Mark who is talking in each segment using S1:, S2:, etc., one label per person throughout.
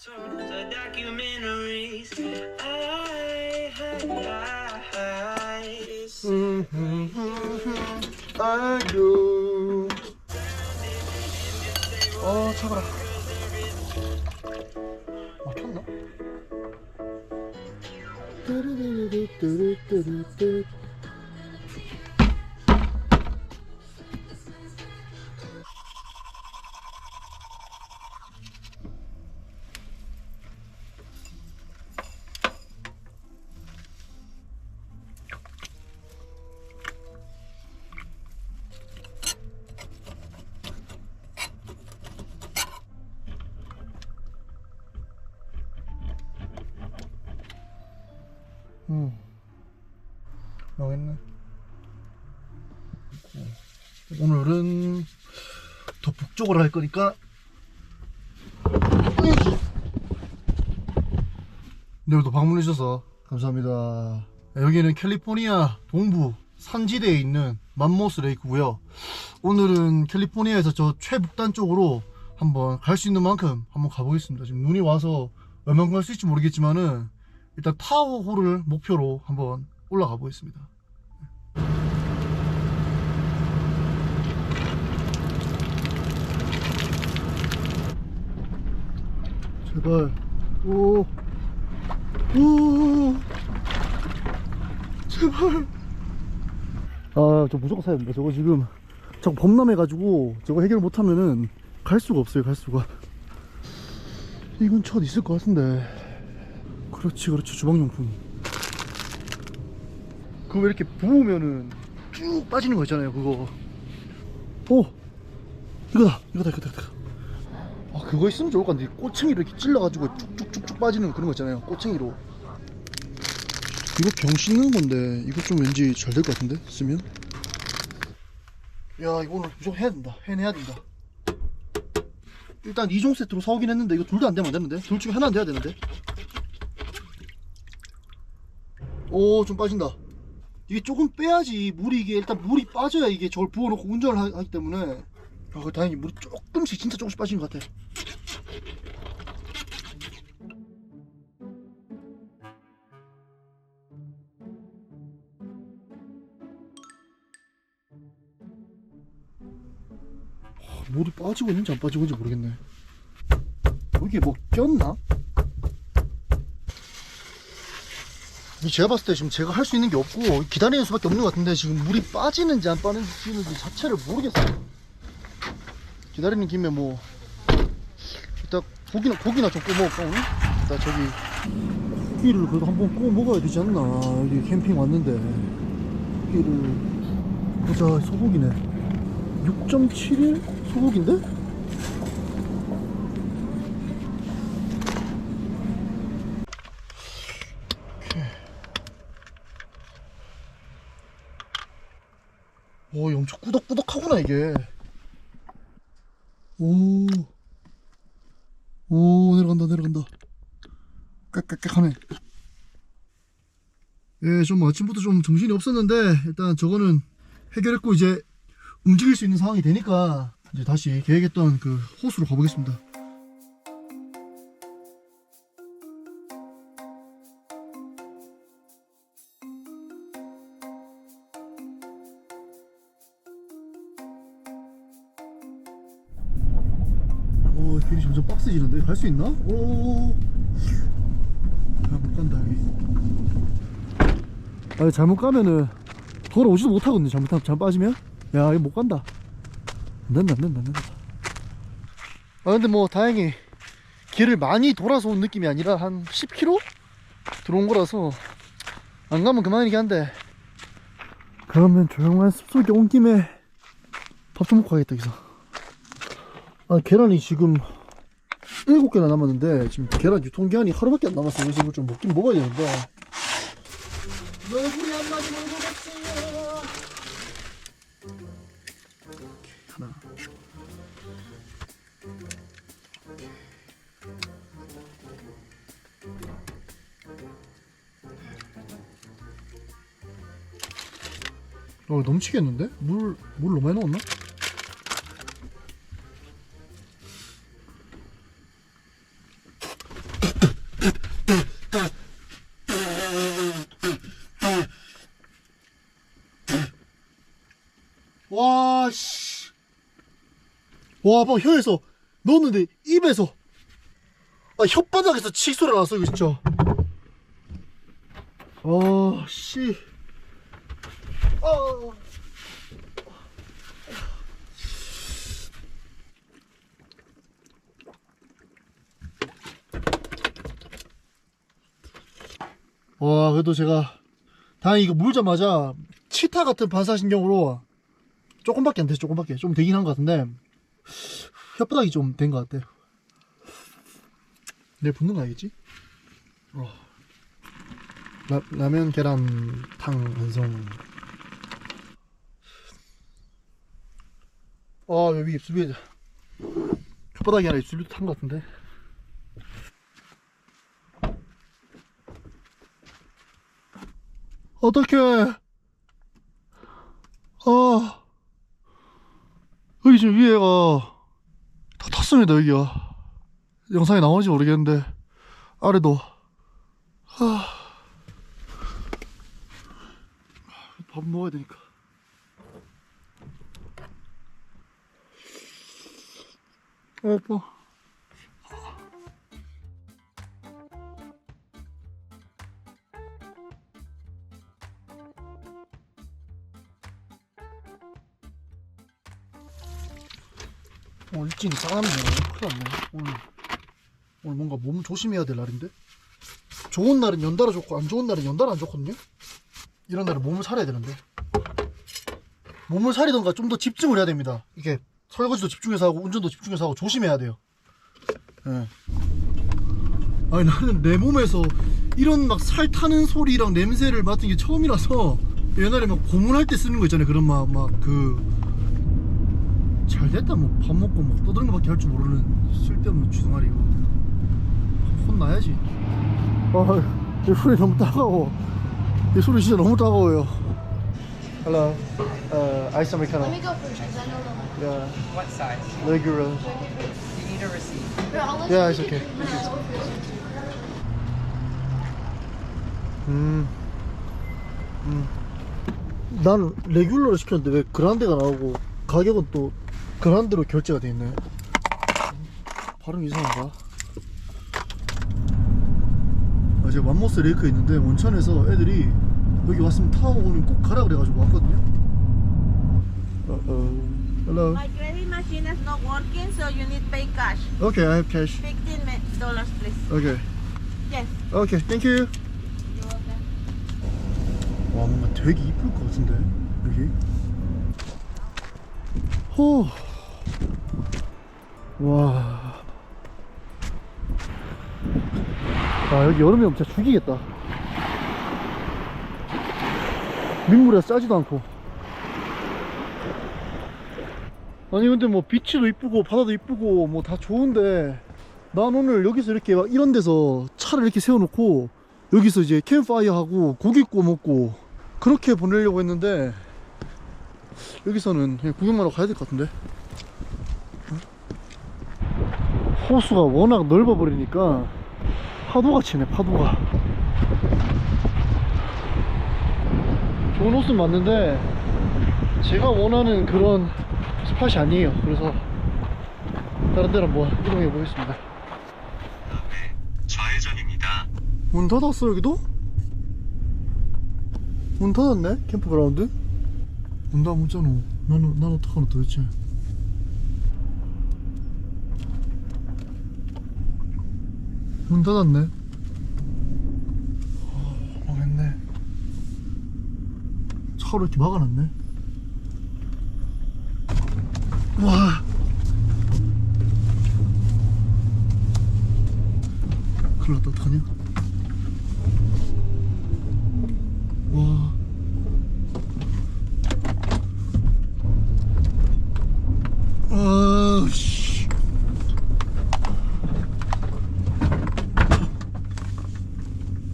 S1: 아유. 차가라. 막혔나? 뚜루루루뚜루뚜루뚜. 망했네. 오늘은 더 북쪽으로 할 거니까 오늘도 방문해 주셔서 감사합니다. 여기는 캘리포니아 동부 산지대에 있는 맘모스 레이크고요. 오늘은 캘리포니아에서 저 최북단 쪽으로 한번 갈 수 있는 만큼 한번 가보겠습니다. 지금 눈이 와서 얼마큼 갈 수 있을지 모르겠지만은 일단 타워홀을 목표로 한번 올라가 보겠습니다. 제발. 오 제발. 저 무조건 사야 된다. 저거 지금 저거 범람해가지고 저거 해결 못하면은 갈 수가 없어요. 갈 수가. 이건 첫 있을 것 같은데. 그렇지 주방용품. 그거 이렇게 부으면은 쭉 빠지는 거 있잖아요. 그거. 이거다. 그거 있으면 좋을 것 같은데. 꼬챙이로 이렇게 찔러가지고 쭉쭉쭉쭉 빠지는 그런 거 있잖아요. 꼬챙이로. 이거 병 씻는 건데 이거 좀 왠지 잘 될 것 같은데 쓰면. 야, 이거 오늘 무조건 해야 된다. 해내야 된다. 일단 2종 세트로 사오긴 했는데 이거 둘 다 안 되면 안 되는데. 둘 중에 하나 안 돼야 되는데. 좀 빠진다. 이게 조금 빼야지 물이, 이게 일단 물이 빠져야 이게 저걸 부어놓고 운전을 하기 때문에. 다행히 물이 조금씩, 진짜 조금씩 빠지는 것 같아. 물이 빠지고 있는지 안 빠지고 있는지 모르겠네. 여기에 뭐 꼈나? 제가 봤을 때 지금 제가 할 수 있는 게 없고 기다리는 수밖에 없는 것 같은데, 지금 물이 빠지는지 안 빠지는지 자체를 모르겠어요. 기다리는 김에 뭐 일단 고기나 좀 구워 먹을까 오늘? 일단 저기 고기를 그래도 한번 구워 먹어야 되지 않나. 여기 캠핑 왔는데 고기를 보자. 소고기네. 6.71 소고기인데? 엄청 꾸덕꾸덕하구나 이게. 내려간다. 깍깍깍하네. 예, 좀 아침부터 좀 정신이 없었는데 일단 저거는 해결했고 이제 움직일 수 있는 상황이 되니까 이제 다시 계획했던 그 호수로 가보겠습니다. 길이 점점 빡세지는데 갈 수 있나? 못 간다 여기. 잘못 가면은 걸어오지도 못하거든요. 잘못 빠지면. 야, 이거 못 간다. 안 된다. 근데 뭐 다행히 길을 많이 돌아서 온 느낌이 아니라 한 10km 들어온 거라서 안 가면 그만이긴 한데. 그러면 조용한 숲속에 온 김에 밥 좀 먹고 가겠다 여기서. 계란이 지금 7개나 남았는데 지금 계란 유통기한이 하루밖에 안 남았어요. 그래서 이거 좀 먹긴 먹어야 되는데. 얼굴이 안 맞으면 먹었지요. 하나. 넘치겠는데? 물 너무 많이 넣었나? 와, 봐, 혀에서 넣었는데 입에서 혓바닥에서 칙소리 났어 이거 진짜. 씨. 와, 그래도 제가 다행히 이거 물자마자 치타 같은 반사신경으로 조금밖에 안 됐어. 조금밖에 좀 되긴 한 것 같은데 혓바닥이 좀 된 것 같아. 내일 붙는 거 알겠지? 라면 계란 탕 완성. 여기 입술이 혓바닥이 아니라 입술도 탄 것 같은데. 어떡해. 여기 지금 위에가 다 탔습니다. 여기가 영상에 나오는지 모르겠는데 아래도. 밥 먹어야 되니까. 아파. 일진이 싸가네. 큰일 났네. 오늘 뭔가 몸 조심해야 될 날인데. 좋은 날은 연달아 좋고 안 좋은 날은 연달아 안 좋거든요. 이런 날은 몸을 사려야 되는데 몸을 사리던가 좀 더 집중을 해야 됩니다. 이게 설거지도 집중해서 하고 운전도 집중해서 하고 조심해야 돼요. 예. 아니 나는 내 몸에서 이런 막 살 타는 소리랑 냄새를 맡은 게 처음이라서 옛날에 막 고문할 때 쓰는 거 있잖아요. 그런 잘됐다 뭐 밥 먹고 뭐 떠드는 거밖에 할 줄 모르는 쓸데없는 주둥아리 이거 혼나야지. 이 소리 너무 따가워. 이 소리 진짜 너무 따가워요. Hello, ice americano.
S2: Let me go first because I don't know.
S1: Yeah,
S3: What size?
S1: regular.
S3: You need a receipt.
S2: Here, I'll let
S1: Yeah,
S2: you
S1: it's okay. 난 레귤러로 시켰는데 왜 그란데가 나오고 가격은 또 그란데로 결제가 돼 있네. 발음 이상한가? 제가 맘모스 레이크에 있는데 원천에서 애들이 여기 왔으면 타오고는 꼭 가라 그래가지고 왔거든요. Hello.
S4: My credit machine is not working, so you need pay cash.
S1: Okay, I have cash.
S4: $15, please.
S1: Okay.
S4: Yes.
S1: Okay, thank you. 와, 뭔가 되게 이쁠 것 같은데 여기. 와. 여기 여름에 오면 진짜 죽이겠다. 민물에 싸지도 않고. 아니 근데 뭐 비치도 이쁘고 바다도 이쁘고 뭐 다 좋은데 난 오늘 여기서 이렇게 막 이런 데서 차를 이렇게 세워놓고 여기서 이제 캠프파이어 하고 고기 구워 먹고 그렇게 보내려고 했는데 여기서는 그냥 구경만 하러 가야 될 것 같은데. 호수가 워낙 넓어 버리니까 파도가 치네. 파도가. 좋은 호수는 맞는데 제가 원하는 그런 스팟이 아니에요. 그래서 다른 데로 한번 이동해 보겠습니다.
S5: 좌회전입니다.
S1: 문 닫았어. 여기도? 문 닫았네. 캠프그라운드 문 닫았잖아. 난 어떡하노 도대체. 문 닫았네. 망했네. 차로 이렇게 막아놨네. 와. 큰일 났다. 어떡하냐. 와. 씨.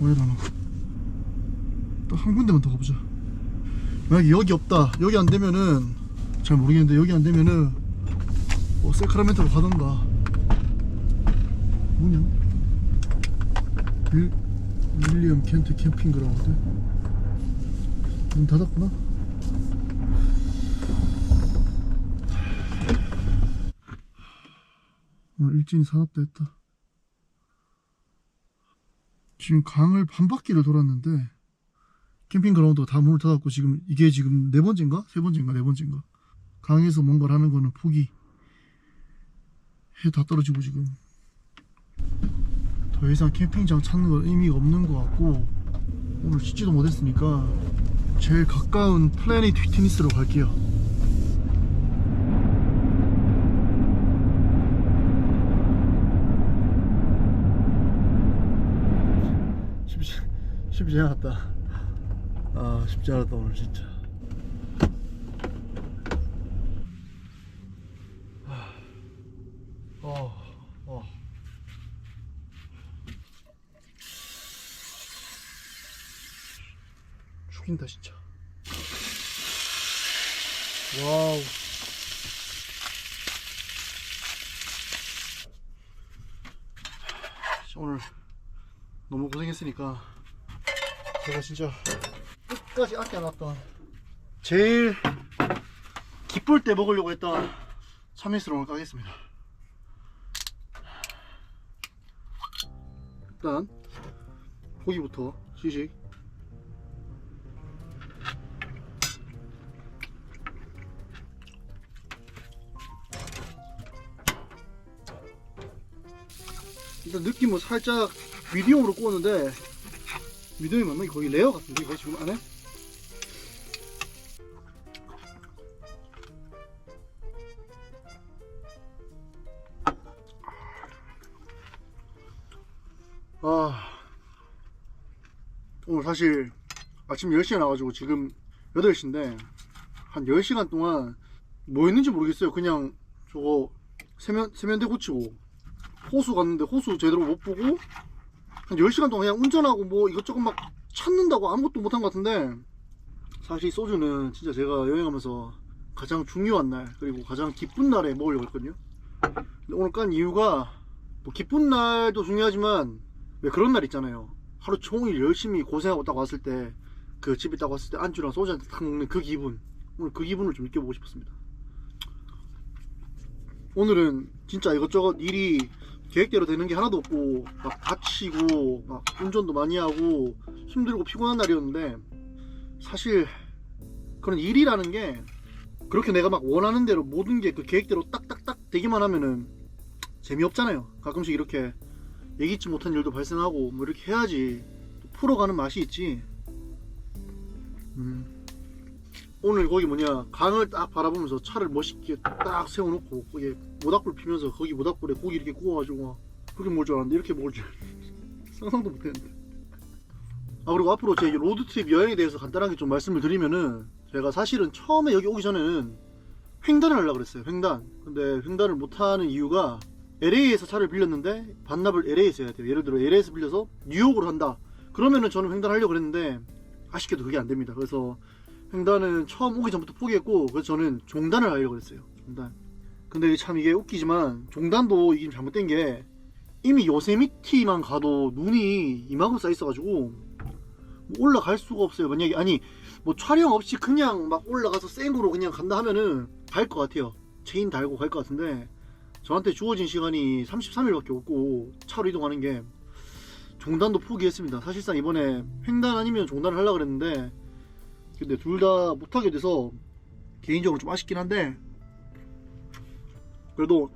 S1: 왜 이러나. 딱 한 군데만 더 가보자. 만약에 여기 없다, 여기 안 되면은 잘 모르겠는데, 여기 안 되면은 뭐 세크라멘토로 가던가. 뭐냐? 윌리엄 켄트 캠핑그라운드. 문 닫았구나. 오늘 일진이 산업도 했다. 지금 강을 반 바퀴를 돌았는데 캠핑 그라운드가 다 문을 닫았고 지금 이게 지금 네 번째인가? 세 번째인가? 네 번째인가? 강에서 뭔가를 하는 거는 포기. 해 다 떨어지고 지금 더 이상 캠핑장 찾는 건 의미가 없는 것 같고 오늘 씻지도 못했으니까 제일 가까운 플래닛 휘트니스로 갈게요. 쉽지 않았다. 아 쉽지 않았다 오늘 진짜. 죽인다 진짜. 와우. 오늘 너무 고생했으니까 제가 진짜 끝까지 아껴놨던 제일 기쁠 때 먹으려고 했던 참이슬을 오늘 까겠습니다. 일단 고기부터 시식. 일단 느낌은 살짝 미디움으로 구웠는데 미디움이 맞나? 거의 레어 같은데 이거 지금 안에? 오늘 사실 아침 10시에 나와가지고 지금 8시인데 한 10시간 동안 뭐 했는지 모르겠어요. 그냥 저거 세면대 고치고 호수 갔는데 호수 제대로 못 보고 한 10시간 동안 그냥 운전하고 뭐 이것저것 막 찾는다고 아무것도 못한 것 같은데 사실 소주는 진짜 제가 여행하면서 가장 중요한 날 그리고 가장 기쁜 날에 먹으려고 했거든요. 근데 오늘 깐 이유가 뭐 기쁜 날도 중요하지만 왜 그런 날 있잖아요. 하루 종일 열심히 고생하고 딱 왔을 때 그 집에 딱 왔을 때 안주랑 소주 한잔 딱 먹는 그 기분, 오늘 그 기분을 좀 느껴보고 싶었습니다. 오늘은 진짜 이것저것 일이 계획대로 되는 게 하나도 없고 막 다치고 막 운전도 많이 하고 힘들고 피곤한 날이었는데 사실 그런 일이라는 게 그렇게 내가 막 원하는 대로 모든 게 그 계획대로 딱딱딱 되기만 하면은 재미없잖아요. 가끔씩 이렇게 예기치 못한 일도 발생하고 뭐 이렇게 해야지 또 풀어가는 맛이 있지. 오늘 거기 뭐냐 강을 딱 바라보면서 차를 멋있게 딱 세워놓고 거기에 모닥불 피면서 거기 모닥불에 고기 이렇게 구워가지고 그렇게 먹을 줄 알았는데 이렇게 먹을 줄 상상도 못했는데. 아 그리고 앞으로 제 로드트립 여행에 대해서 간단하게 좀 말씀을 드리면은 제가 사실은 처음에 여기 오기 전에는 횡단을 하려고 그랬어요. 횡단. 근데 횡단을 못하는 이유가 LA에서 차를 빌렸는데 반납을 LA에서 해야 돼요. 예를 들어 LA에서 빌려서 뉴욕으로 한다 그러면은 저는 횡단하려고 그랬는데 아쉽게도 그게 안됩니다. 그래서 횡단은 처음 오기 전부터 포기했고 그래서 저는 종단을 하려고 했어요. 종단. 근데 참 이게 웃기지만 종단도 이게 잘못된 게 이미 요세미티만 가도 눈이 이만큼 쌓여 있어가지고 뭐 올라갈 수가 없어요. 만약에 아니 뭐 촬영 없이 그냥 막 올라가서 생으로 그냥 간다 하면은 갈 것 같아요. 체인 달고 갈 것 같은데 저한테 주어진 시간이 33일밖에 없고 차로 이동하는 게 종단도 포기했습니다. 사실상 이번에 횡단 아니면 종단을 하려고 그랬는데 근데 둘 다 못하게 돼서 개인적으로 좀 아쉽긴 한데 그래도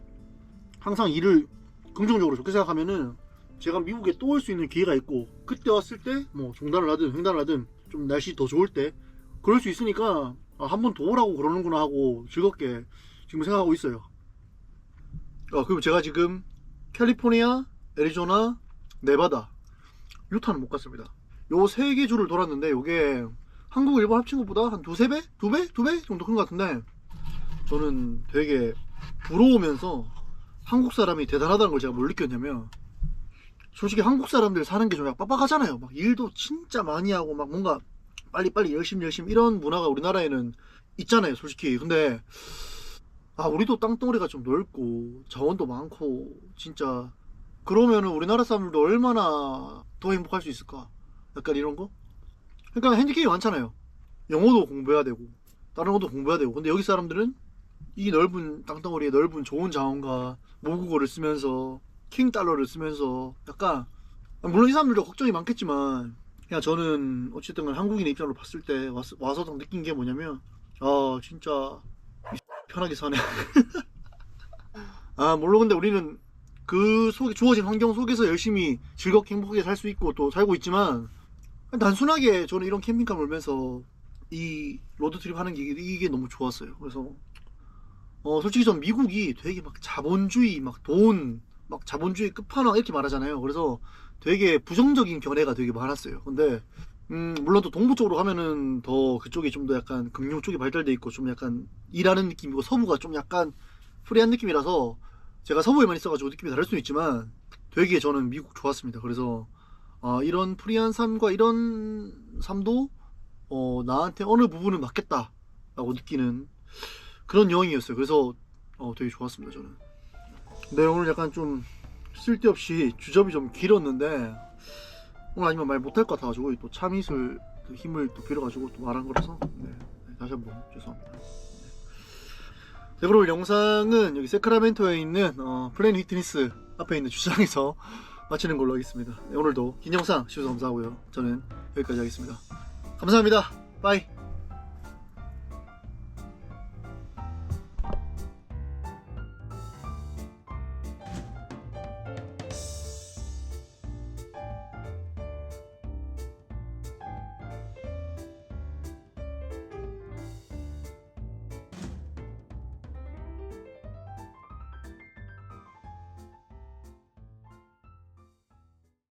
S1: 항상 일을 긍정적으로 좋게 생각하면은 제가 미국에 또 올 수 있는 기회가 있고 그때 왔을 때 뭐 종단을 하든 횡단을 하든 좀 날씨 더 좋을 때 그럴 수 있으니까 한 번 더 오라고 그러는구나 하고 즐겁게 지금 생각하고 있어요. 그리고 제가 지금 캘리포니아, 애리조나, 네바다, 유타는 못 갔습니다. 요 세 개 주를 돌았는데 요게 한국, 일본 합친 것보다 한 두세 배? 두 배 정도 큰 것 같은데 저는 되게 부러우면서 한국 사람이 대단하다는 걸 제가 뭘 느꼈냐면 솔직히 한국 사람들 사는 게 좀 약간 빡빡하잖아요. 막 일도 진짜 많이 하고 막 뭔가 빨리빨리 열심히 이런 문화가 우리나라에는 있잖아요 솔직히. 근데 우리도 땅덩어리가 좀 넓고 자원도 많고 진짜 그러면은 우리나라 사람들도 얼마나 더 행복할 수 있을까 약간 이런 거. 그러니까 핸디캡이 많잖아요. 영어도 공부해야 되고 다른 것도 공부해야 되고 근데 여기 사람들은 이 넓은 땅덩어리에 넓은 좋은 자원과 모국어를 쓰면서 킹 달러를 쓰면서 약간, 물론 이 사람들도 걱정이 많겠지만 그냥 저는 어쨌든 한국인의 입장으로 봤을 때 와서 딱 느낀 게 뭐냐면 진짜 편하게 사네. 물론 근데 우리는 그 속에 주어진 환경 속에서 열심히 즐겁게 행복하게 살 수 있고 또 살고 있지만, 단순하게 저는 이런 캠핑카 몰면서 이 로드트립 하는 게 이게 너무 좋았어요. 그래서 솔직히 전 미국이 되게 막 자본주의 막 돈 막 자본주의 끝판왕 이렇게 말하잖아요. 그래서 되게 부정적인 견해가 되게 많았어요. 근데 물론 또 동부 쪽으로 가면은 더 그쪽이 좀 더 약간 금융 쪽이 발달돼 있고 좀 약간 일하는 느낌이고, 서부가 좀 약간 프리한 느낌이라서 제가 서부에만 있어가지고 느낌이 다를 수는 있지만 되게 저는 미국 좋았습니다. 그래서 이런 프리한 삶과 이런 삶도 나한테 어느 부분은 맞겠다 라고 느끼는 그런 여행이었어요. 그래서 되게 좋았습니다, 저는. 네, 오늘 약간 좀 쓸데없이 주접이 좀 길었는데, 오늘 아니면 말 못할 것 같아가지고 또 참이슬 그 힘을 또 빌어가지고 또 말한 거라서 다시 한번 죄송합니다. 네, 그리고 영상은 여기 세크라멘토에 있는 플래닛 피트니스 앞에 있는 주차장에서 마치는 걸로 하겠습니다. 네, 오늘도 긴 영상 시청해주셔서 감사하고요. 저는 여기까지 하겠습니다. 감사합니다. 빠이.